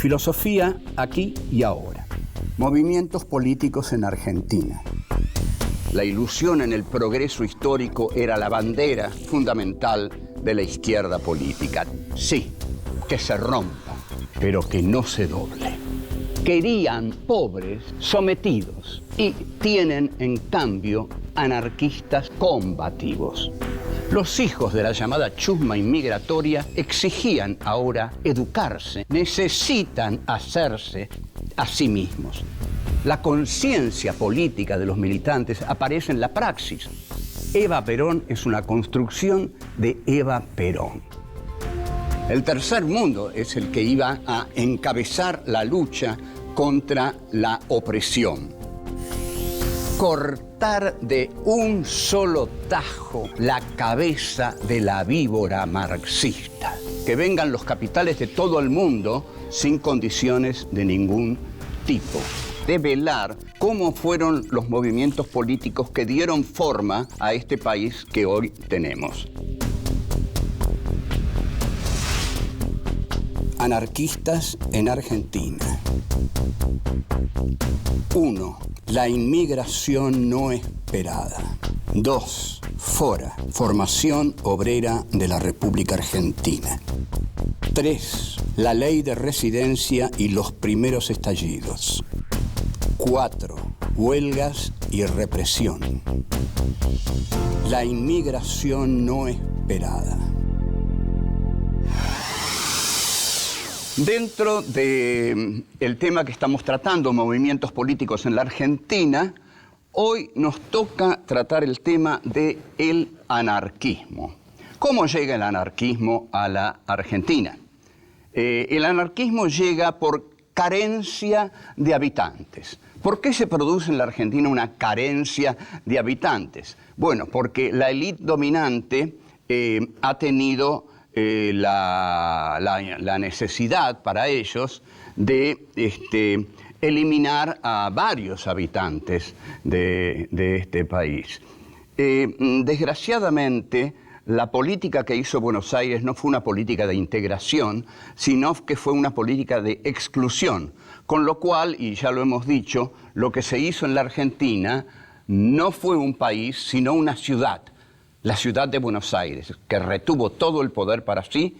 Filosofía aquí y ahora. Movimientos políticos en Argentina. La ilusión en el progreso histórico era la bandera fundamental de la izquierda política. Sí, que se rompa, pero que no se doble. Querían pobres sometidos y tienen, en cambio, anarquistas combativos. Los hijos de la llamada chusma inmigratoria exigían ahora educarse, necesitan hacerse a sí mismos. La conciencia política de los militantes aparece en la praxis. Eva Perón es una construcción de Eva Perón. El tercer mundo es el que iba a encabezar la lucha contra la opresión. Cortar de un solo tajo la cabeza de la víbora marxista. Que vengan los capitales de todo el mundo sin condiciones de ningún tipo. Develar cómo fueron los movimientos políticos que dieron forma a este país que hoy tenemos. Anarquistas en Argentina. 1. La inmigración no esperada. 2. FORA, Formación Obrera de la República Argentina. 3. La ley de residencia y los primeros estallidos. 4. Huelgas y represión. La inmigración no esperada. Dentro del tema que estamos tratando, movimientos políticos en la Argentina, hoy nos toca tratar el tema del anarquismo. ¿Cómo llega el anarquismo a la Argentina? El anarquismo llega por carencia de habitantes. ¿Por qué se produce en la Argentina una carencia de habitantes? Bueno, porque la élite dominante ha tenido la necesidad para ellos de eliminar a varios habitantes de este país. Desgraciadamente, la política que hizo Buenos Aires no fue una política de integración, sino que fue una política de exclusión. Con lo cual, y ya lo hemos dicho, lo que se hizo en la Argentina no fue un país, sino una ciudad. La ciudad de Buenos Aires, que retuvo todo el poder para sí,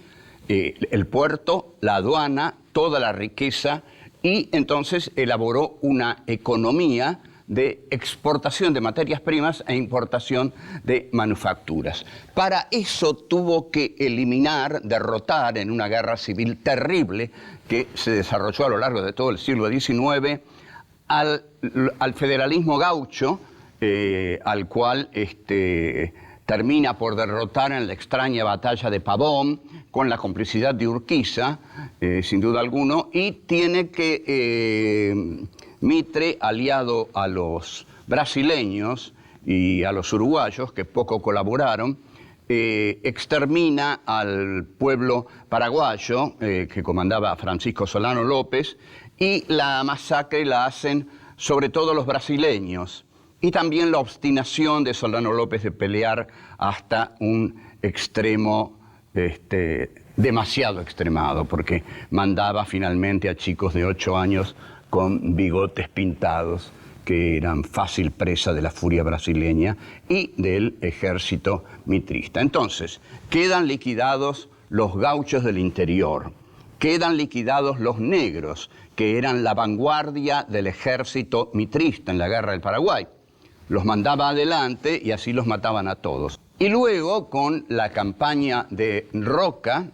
el puerto, la aduana, toda la riqueza, y entonces elaboró una economía de exportación de materias primas e importación de manufacturas. Para eso tuvo que eliminar, derrotar en una guerra civil terrible que se desarrolló a lo largo de todo el siglo XIX al federalismo gaucho, al cual termina por derrotar en la extraña batalla de Pavón, con la complicidad de Urquiza, sin duda alguna, y tiene que Mitre, aliado a los brasileños y a los uruguayos, que poco colaboraron, extermina al pueblo paraguayo, que comandaba Francisco Solano López, y la masacre la hacen sobre todo los brasileños. Y también la obstinación de Solano López de pelear hasta un extremo demasiado extremado, porque mandaba finalmente a chicos de 8 años con bigotes pintados, que eran fácil presa de la furia brasileña y del ejército mitrista. Entonces, quedan liquidados los gauchos del interior, quedan liquidados los negros, que eran la vanguardia del ejército mitrista en la Guerra del Paraguay. Los mandaba adelante y así los mataban a todos. Y luego, con la campaña de Roca,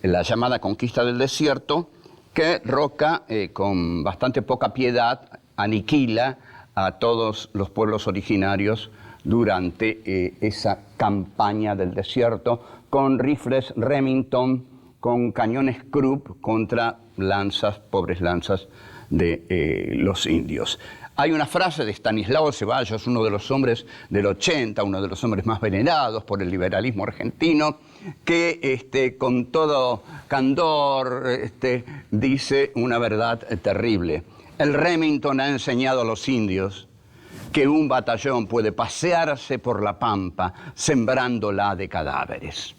la llamada conquista del desierto, que Roca, con bastante poca piedad, aniquila a todos los pueblos originarios durante esa campaña del desierto, con rifles Remington, con cañones Krupp contra lanzas, pobres lanzas de los indios. Hay una frase de Estanislao Ceballos, uno de los hombres del 80, uno de los hombres más venerados por el liberalismo argentino, que con todo candor dice una verdad terrible. El Remington ha enseñado a los indios que un batallón puede pasearse por la pampa sembrándola de cadáveres.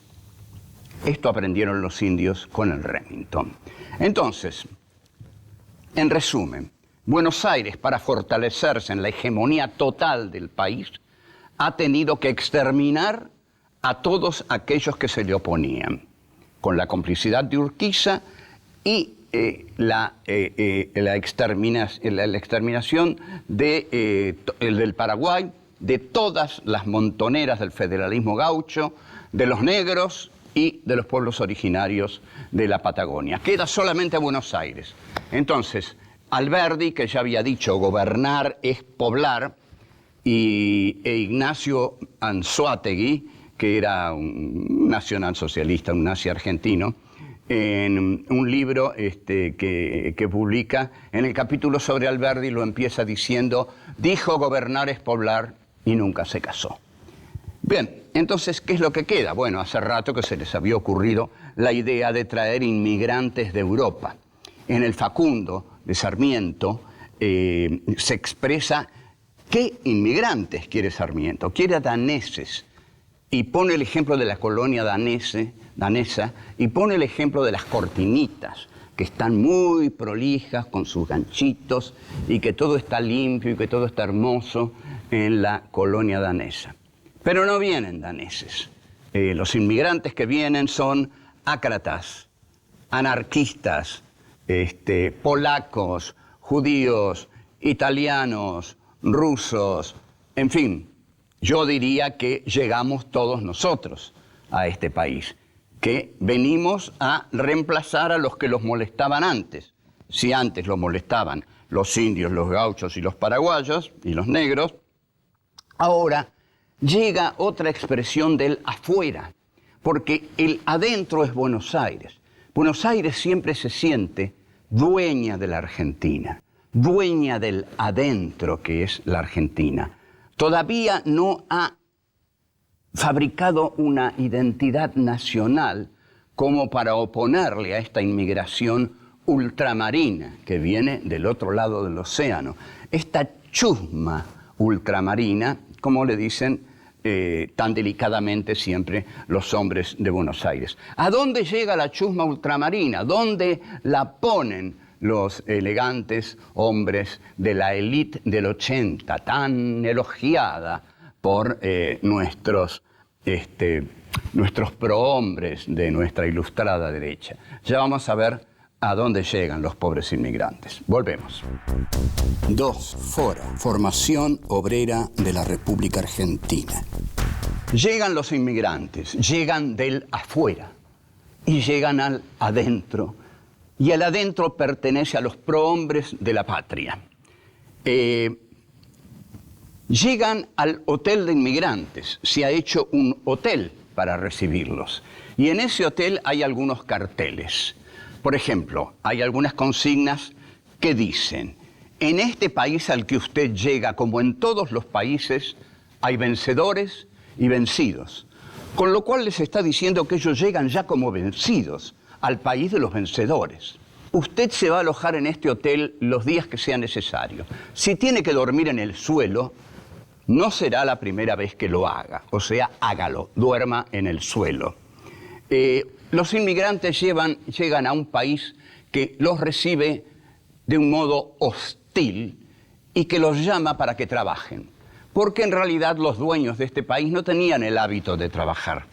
Esto aprendieron los indios con el Remington. Entonces, En resumen, Buenos Aires, para fortalecerse en la hegemonía total del país, ha tenido que exterminar a todos aquellos que se le oponían, con la complicidad de Urquiza y la exterminación del Paraguay, de todas las montoneras del federalismo gaucho, de los negros y de los pueblos originarios de la Patagonia. Queda solamente Buenos Aires. Entonces, Alberdi, que ya había dicho, gobernar es poblar, e Ignacio Anzoátegui, que era un nacionalsocialista, un nazi argentino, en un libro que publica, en el capítulo sobre Alberdi lo empieza diciendo: dijo gobernar es poblar y nunca se casó. Bien, entonces, ¿qué es lo que queda? Bueno, hace rato que se les había ocurrido la idea de traer inmigrantes de Europa. En el Facundo de Sarmiento se expresa qué inmigrantes quiere Sarmiento. Quiere a daneses, y pone el ejemplo de la colonia danesa, y pone el ejemplo de las cortinitas, que están muy prolijas con sus ganchitos, y que todo está limpio y que todo está hermoso en la colonia danesa. Pero no vienen daneses. Los inmigrantes que vienen son ácratas, anarquistas, polacos, judíos, italianos, rusos, en fin. Yo diría que llegamos todos nosotros a este país, que venimos a reemplazar a los que los molestaban antes. Si antes los molestaban los indios, los gauchos y los paraguayos y los negros, ahora llega otra expresión del afuera, porque el adentro es Buenos Aires. Buenos Aires siempre se siente dueña de la Argentina, dueña del adentro que es la Argentina. Todavía no ha fabricado una identidad nacional como para oponerle a esta inmigración ultramarina que viene del otro lado del océano. Esta chusma ultramarina, como le dicen tan delicadamente siempre los hombres de Buenos Aires. ¿A dónde llega la chusma ultramarina? ¿Dónde la ponen los elegantes hombres de la élite del 80, tan elogiada por nuestros prohombres de nuestra ilustrada derecha? Ya vamos a ver a dónde llegan los pobres inmigrantes. Volvemos. 2. Fora, Formación Obrera de la República Argentina. Llegan los inmigrantes, llegan del afuera y llegan al adentro. Y el adentro pertenece a los prohombres de la patria. Llegan al hotel de inmigrantes. Se ha hecho un hotel para recibirlos. Y en ese hotel hay algunos carteles. Por ejemplo, hay algunas consignas que dicen: en este país al que usted llega, como en todos los países, hay vencedores y vencidos. Con lo cual les está diciendo que ellos llegan ya como vencidos al país de los vencedores. Usted se va a alojar en este hotel los días que sea necesario. Si tiene que dormir en el suelo, no será la primera vez que lo haga. O sea, hágalo, duerma en el suelo. Los inmigrantes llegan a un país que los recibe de un modo hostil y que los llama para que trabajen. Porque en realidad los dueños de este país no tenían el hábito de trabajar.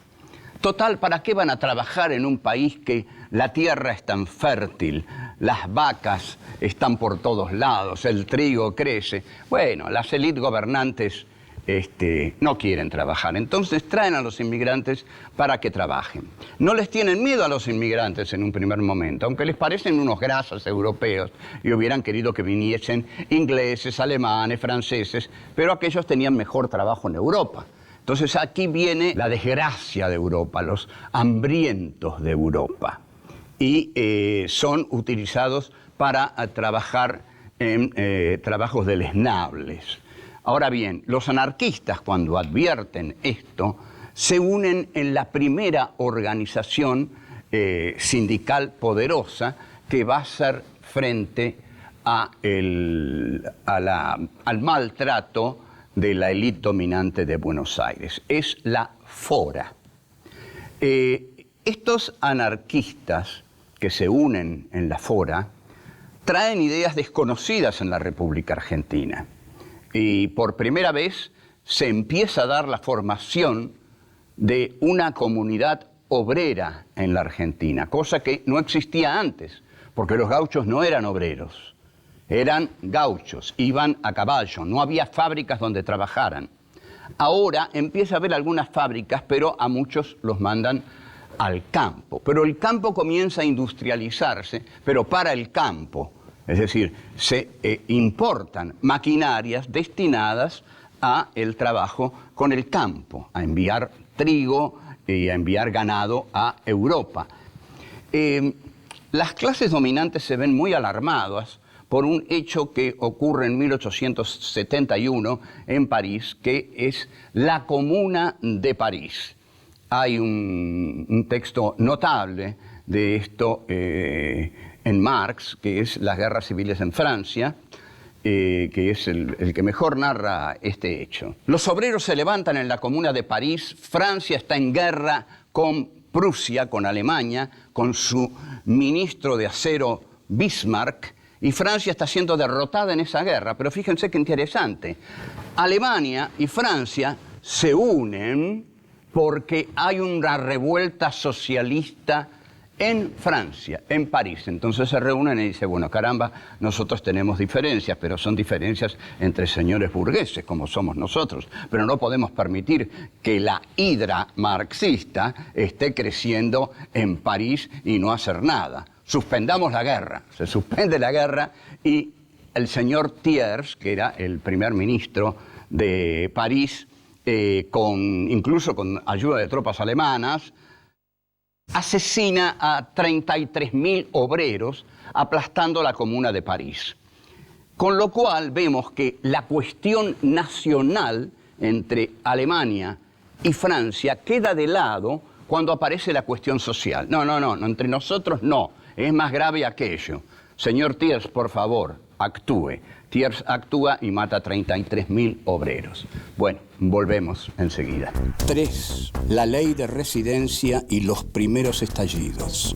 Total, ¿para qué van a trabajar en un país que la tierra es tan fértil, las vacas están por todos lados, el trigo crece? Bueno, las élites gobernantes no quieren trabajar, entonces traen a los inmigrantes para que trabajen. No les tienen miedo a los inmigrantes en un primer momento, aunque les parecen unos grasas europeos y hubieran querido que viniesen ingleses, alemanes, franceses, pero aquellos tenían mejor trabajo en Europa. Entonces aquí viene la desgracia de Europa, los hambrientos de Europa, y son utilizados para trabajar en trabajos deleznables. Ahora bien, los anarquistas, cuando advierten esto, se unen en la primera organización sindical poderosa que va a hacer frente al maltrato de la élite dominante de Buenos Aires. Es la Fora. Estos anarquistas que se unen en la Fora traen ideas desconocidas en la República Argentina. Y por primera vez se empieza a dar la formación de una comunidad obrera en la Argentina, cosa que no existía antes, porque los gauchos no eran obreros, eran gauchos, iban a caballo, no había fábricas donde trabajaran. Ahora empieza a haber algunas fábricas, pero a muchos los mandan al campo. Pero el campo comienza a industrializarse, pero para el campo. Es decir, se importan maquinarias destinadas a el trabajo con el campo, a enviar trigo y a enviar ganado a Europa. Las clases dominantes se ven muy alarmadas por un hecho que ocurre en 1871 en París, que es la Comuna de París. Hay un texto notable de esto en Marx, que es Las guerras civiles en Francia, que es el que mejor narra este hecho. Los obreros se levantan en la Comuna de París, Francia está en guerra con Prusia, con Alemania, con su ministro de acero Bismarck, y Francia está siendo derrotada en esa guerra. Pero fíjense qué interesante. Alemania y Francia se unen porque hay una revuelta socialista en Francia, en París. Entonces se reúnen y dicen, bueno, caramba, nosotros tenemos diferencias, pero son diferencias entre señores burgueses, como somos nosotros. Pero no podemos permitir que la hidra marxista esté creciendo en París y no hacer nada. Suspendamos la guerra. Se suspende la guerra y el señor Thiers, que era el primer ministro de París, incluso con ayuda de tropas alemanas, asesina a 33.000 obreros aplastando la Comuna de París. Con lo cual vemos que la cuestión nacional entre Alemania y Francia queda de lado cuando aparece la cuestión social. No, entre nosotros no. Es más grave aquello. Señor Thiers, por favor, actúe. Thiers actúa y mata a 33.000 obreros. Bueno, volvemos enseguida. 3. La ley de residencia y los primeros estallidos.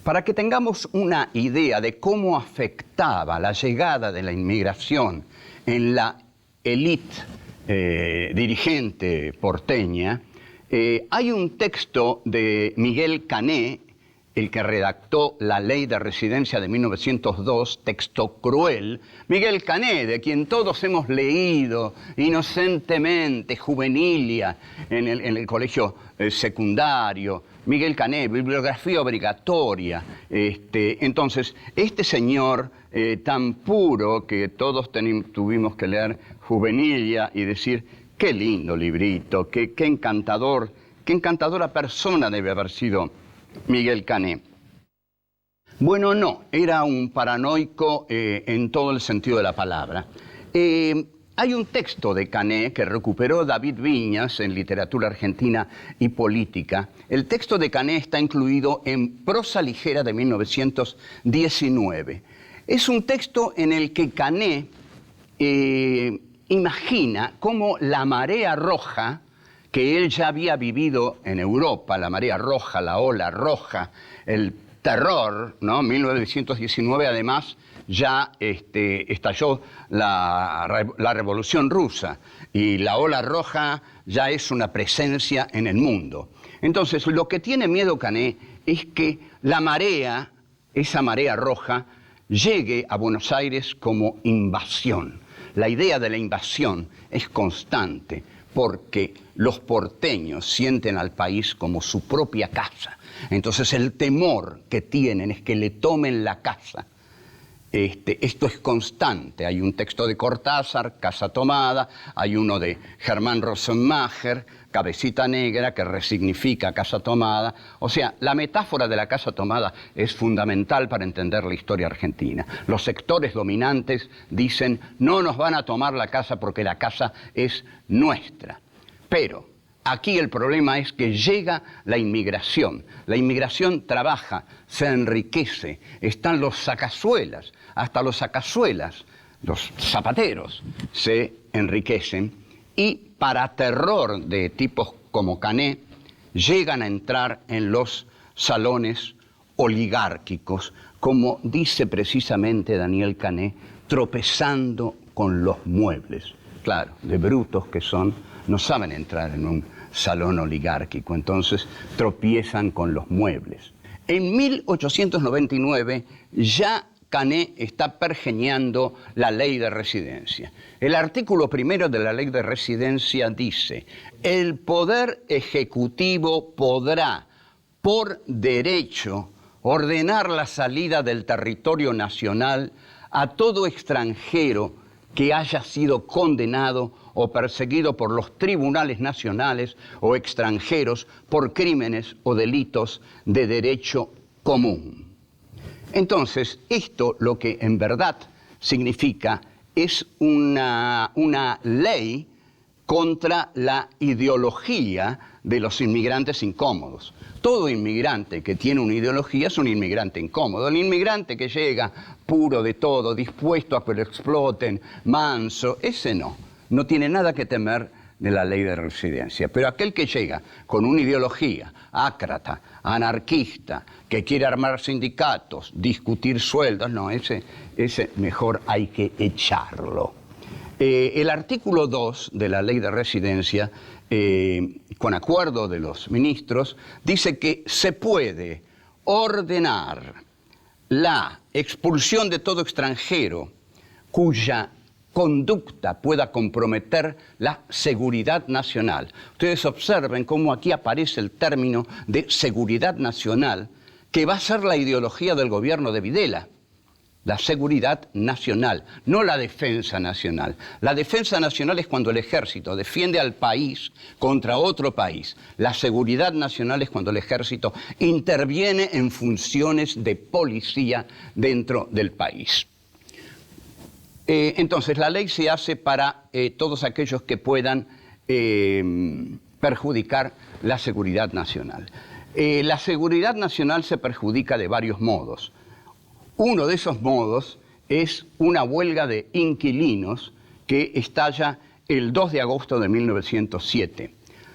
Para que tengamos una idea de cómo afectaba la llegada de la inmigración en la élite dirigente porteña, hay un texto de Miguel Cané, el que redactó la Ley de Residencia de 1902, texto cruel. Miguel Cané, de quien todos hemos leído inocentemente, juvenilia, en el colegio secundario. Miguel Cané, bibliografía obligatoria. Entonces, este señor tan puro que todos tuvimos que leer juvenilia y decir, qué lindo librito, qué encantadora persona debe haber sido Miguel Cané. Bueno, no, era un paranoico en todo el sentido de la palabra. Hay un texto de Cané que recuperó David Viñas en Literatura Argentina y Política. El texto de Cané está incluido en Prosa Ligera de 1919. Es un texto en el que Cané imagina cómo la marea roja, que él ya había vivido en Europa, la marea roja, la ola roja, el terror, ¿no? 1919 además ya estalló la Revolución Rusa y la ola roja ya es una presencia en el mundo. Entonces, lo que tiene miedo Cané es que la marea, esa marea roja, llegue a Buenos Aires como invasión. La idea de la invasión es constante, porque los porteños sienten al país como su propia casa. Entonces el temor que tienen es que le tomen la casa. Esto es constante. Hay un texto de Cortázar, Casa Tomada, hay uno de Germán Rosenmacher, Cabecita Negra, que resignifica Casa Tomada. O sea, la metáfora de la Casa Tomada es fundamental para entender la historia argentina. Los sectores dominantes dicen, no nos van a tomar la casa porque la casa es nuestra. Pero aquí el problema es que llega la inmigración. La inmigración trabaja, se enriquece, están los sacazuelas, hasta los sacazuelas, los zapateros, se enriquecen y para terror de tipos como Cané, llegan a entrar en los salones oligárquicos, como dice precisamente Daniel Canet, tropezando con los muebles. Claro, de brutos que son, no saben entrar en un salón oligárquico, entonces tropiezan con los muebles. En 1899 ya Canet está pergeñando la ley de residencia. El artículo primero de la ley de residencia dice: el poder ejecutivo podrá, por derecho, ordenar la salida del territorio nacional a todo extranjero que haya sido condenado o perseguido por los tribunales nacionales o extranjeros por crímenes o delitos de derecho común. Entonces, esto lo que en verdad significa es una ley contra la ideología de los inmigrantes incómodos. Todo inmigrante que tiene una ideología es un inmigrante incómodo. El inmigrante que llega puro de todo, dispuesto a que lo exploten, manso, ese no tiene nada que temer de la ley de residencia. Pero aquel que llega con una ideología ácrata, anarquista, que quiere armar sindicatos, discutir sueldos, no, ese mejor hay que echarlo. El artículo 2 de la ley de residencia, con acuerdo de los ministros, dice que se puede ordenar la expulsión de todo extranjero cuya conducta pueda comprometer la seguridad nacional. Ustedes observen cómo aquí aparece el término de seguridad nacional, que va a ser la ideología del gobierno de Videla. La seguridad nacional, no la defensa nacional. La defensa nacional es cuando el ejército defiende al país contra otro país. La seguridad nacional es cuando el ejército interviene en funciones de policía dentro del país. Entonces, la ley se hace para todos aquellos que puedan perjudicar la seguridad nacional. La seguridad nacional se perjudica de varios modos. Uno de esos modos es una huelga de inquilinos que estalla el 2 de agosto de 1907.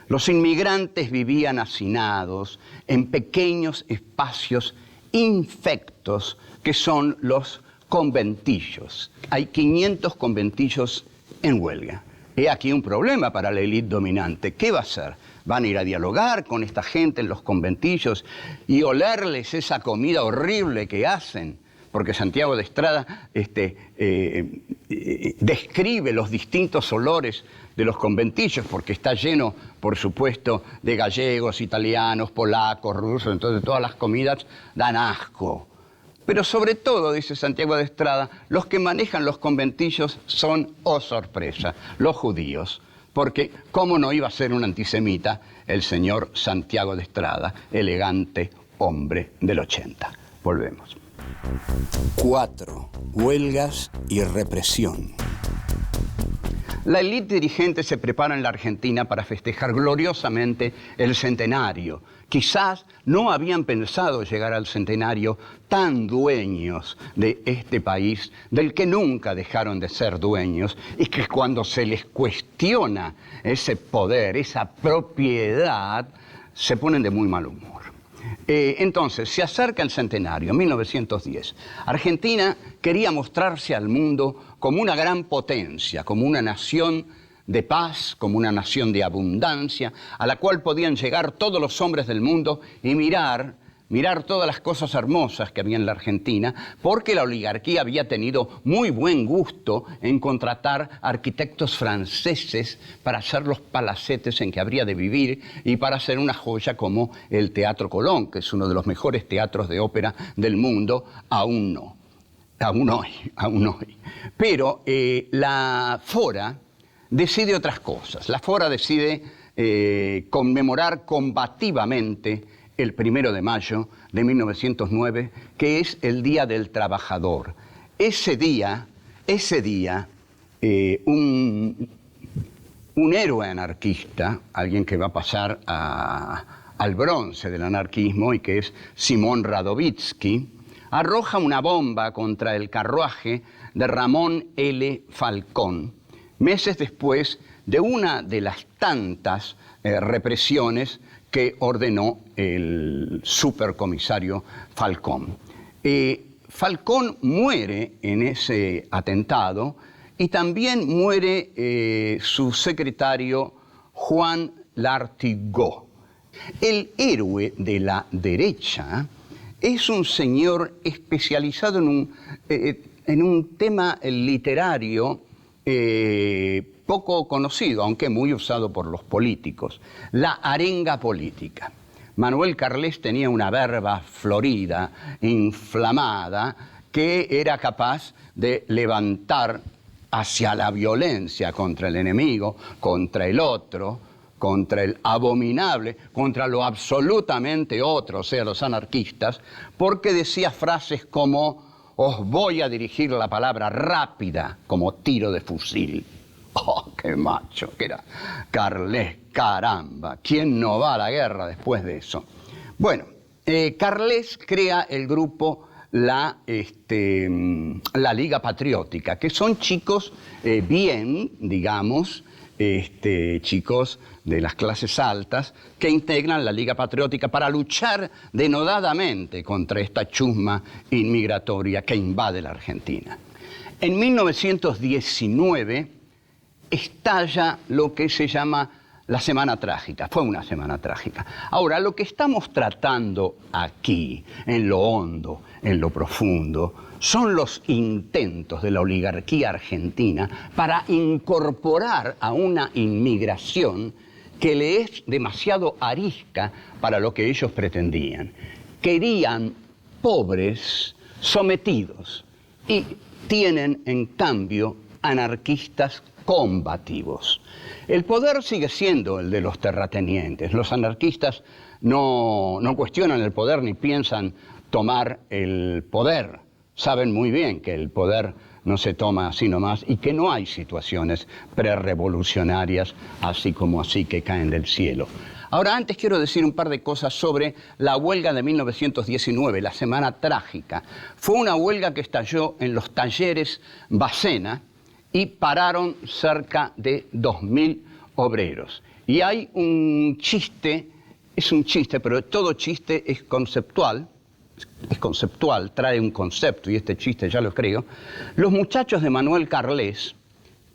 Los inmigrantes vivían hacinados en pequeños espacios infectos que son los conventillos. Hay 500 conventillos en huelga. He aquí un problema para la élite dominante. ¿Qué va a hacer? ¿Van a ir a dialogar con esta gente en los conventillos y olerles esa comida horrible que hacen? Porque Santiago de Estrada describe los distintos olores de los conventillos, porque está lleno, por supuesto, de gallegos, italianos, polacos, rusos, entonces todas las comidas dan asco. Pero sobre todo, dice Santiago de Estrada, los que manejan los conventillos son, oh sorpresa, los judíos. Porque, ¿cómo no iba a ser un antisemita el señor Santiago de Estrada, elegante hombre del 80? Volvemos. 4. Huelgas y represión. La élite dirigente se prepara en la Argentina para festejar gloriosamente el centenario. Quizás no habían pensado llegar al centenario tan dueños de este país, del que nunca dejaron de ser dueños, y que cuando se les cuestiona ese poder, esa propiedad, se ponen de muy mal humor. Entonces, se acerca el centenario, 1910. Argentina quería mostrarse al mundo como una gran potencia, como una nación de paz, como una nación de abundancia, a la cual podían llegar todos los hombres del mundo y mirar todas las cosas hermosas que había en la Argentina, porque la oligarquía había tenido muy buen gusto en contratar arquitectos franceses para hacer los palacetes en que habría de vivir y para hacer una joya como el Teatro Colón, que es uno de los mejores teatros de ópera del mundo, aún hoy. Pero la Fora decide otras cosas. La Fora decide conmemorar combativamente el 1 de mayo de 1909, que es el Día del Trabajador. Ese día, un héroe anarquista, alguien que va a pasar al bronce del anarquismo y que es Simón Radovítsky, arroja una bomba contra el carruaje de Ramón L. Falcón, meses después de una de las tantas represiones que ordenó el supercomisario Falcón. Falcón muere en ese atentado y también muere su secretario Juan Lartigot. El héroe de la derecha es un señor especializado en un tema literario poco conocido, aunque muy usado por los políticos, la arenga política. Manuel Carles tenía una verba florida, inflamada, que era capaz de levantar hacia la violencia contra el enemigo, contra el otro, contra el abominable, contra lo absolutamente otro, o sea, los anarquistas, porque decía frases como: os voy a dirigir la palabra rápida como tiro de fusil. ¡Oh, qué macho que era Carles, caramba! ¿Quién no va a la guerra después de eso? Bueno, Carles crea el grupo la Liga Patriótica, que son chicos bien, digamos, chicos de las clases altas que integran la Liga Patriótica para luchar denodadamente contra esta chusma inmigratoria que invade la Argentina. En 1919 estalla lo que se llama la Semana Trágica. Fue una semana trágica. Ahora, lo que estamos tratando aquí, en lo hondo, en lo profundo, son los intentos de la oligarquía argentina para incorporar a una inmigración que le es demasiado arisca para lo que ellos pretendían. Querían pobres sometidos y tienen, en cambio, anarquistas combativos. El poder sigue siendo el de los terratenientes. Los anarquistas no cuestionan el poder ni piensan tomar el poder. Saben muy bien que el poder no se toma así nomás y que no hay situaciones prerevolucionarias así como así que caen del cielo. Ahora, antes quiero decir un par de cosas sobre la huelga de 1919, la Semana Trágica. Fue una huelga que estalló en los talleres Bacena y pararon cerca de 2.000 obreros. Y hay un chiste, es un chiste, pero todo chiste es conceptual, trae un concepto, y este chiste ya lo creo. Los muchachos de Manuel Carles,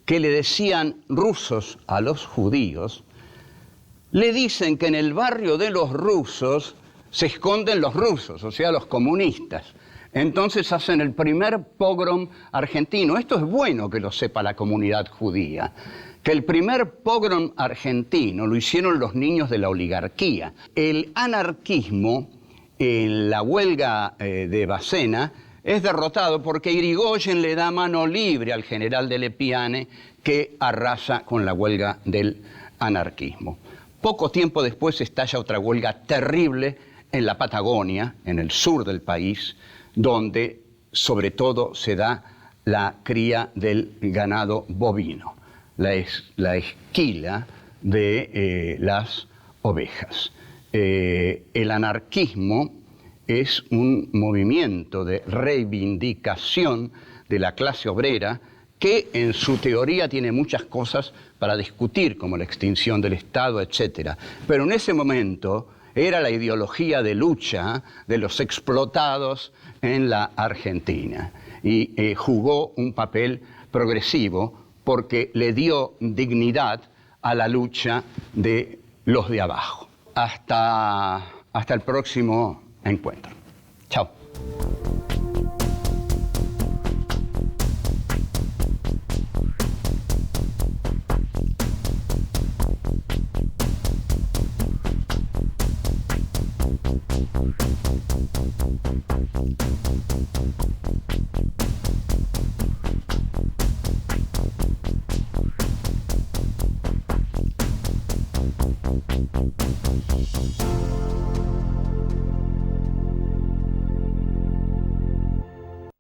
que le decían rusos a los judíos, le dicen que en el barrio de los rusos se esconden los rusos, o sea, los comunistas. Entonces hacen el primer pogrom argentino. Esto es bueno que lo sepa la comunidad judía, que el primer pogrom argentino lo hicieron los niños de la oligarquía. El anarquismo en la huelga de Bacena es derrotado porque Irigoyen le da mano libre al general de Lepiane, que arrasa con la huelga del anarquismo. Poco tiempo después estalla otra huelga terrible en la Patagonia, en el sur del país, donde sobre todo se da la cría del ganado bovino, la esquila de las ovejas. El anarquismo es un movimiento de reivindicación de la clase obrera que en su teoría tiene muchas cosas para discutir, como la extinción del Estado, etc. Pero en ese momento era la ideología de lucha de los explotados en la Argentina y jugó un papel progresivo porque le dio dignidad a la lucha de los de abajo. Hasta el próximo encuentro. Chao.